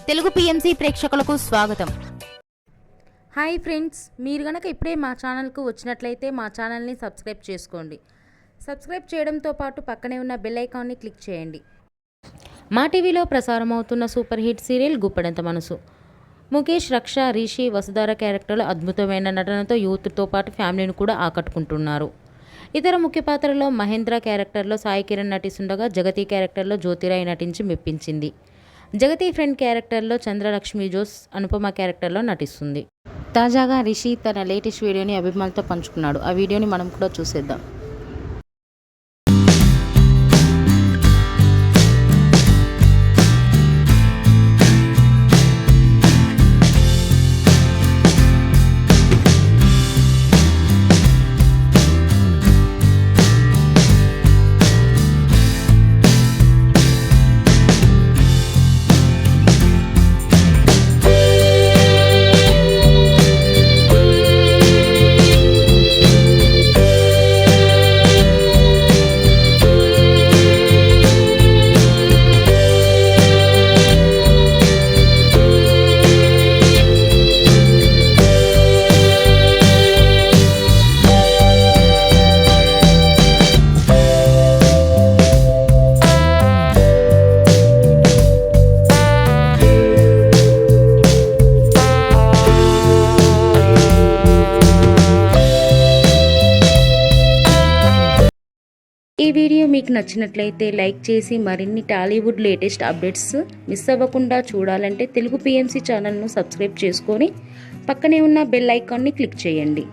Telugu PMC ప్రేక్షకులకు స్వాగతం. Hi friends, మీరు గనక ఇప్పుడే మా ఛానల్కు వచ్చినట్లయితే మా ఛానల్ని సబ్స్క్రైబ్ చేసుకోండి. సబ్స్క్రైబ్ చేయడంతో పాటు పక్కనే ఉన్న బెల్ ఐకాన్ని క్లిక్ చేయండి. మా టీవీలో ప్రసారం అవుతున్న సూపర్ హిట్ సీరియల్ గుప్పెడంత మనసు. ముఖేష్, రక్ష, రిషి, వసుధార క్యారెక్టర్లు అద్భుతమైన నటనతో యూత్తో పాటు ఫ్యామిలీని కూడా ఆకట్టుకుంటున్నారు. ఇతర ముఖ్య పాత్రలో మహేంద్ర క్యారెక్టర్లో సాయి కిరణ్ నటిస్తుండగా జగతి క్యారెక్టర్లో జ్యోతిరాయ్ నటించి మెప్పించింది. జగతి ఫ్రెండ్ క్యారెక్టర్లో చంద్రలక్ష్మి జోస్ అనుపమ క్యారెక్టర్లో నటిస్తుంది. తాజాగా రిషి తన లేటెస్ట్ వీడియోని అభిమానులతో పంచుకున్నాడు. ఆ వీడియోని మనం కూడా చూసేద్దాం. ఈ వీడియో మీకు నచ్చినట్లయితే లైక్ చేసి మరిన్ని టాలీవుడ్ లేటెస్ట్ అప్డేట్స్ మిస్ అవ్వకుండా చూడాలంటే తెలుగు పిఎంసి ఛానల్ను సబ్స్క్రైబ్ చేసుకొని పక్కనే ఉన్న బెల్ ఐకాన్ని క్లిక్ చేయండి.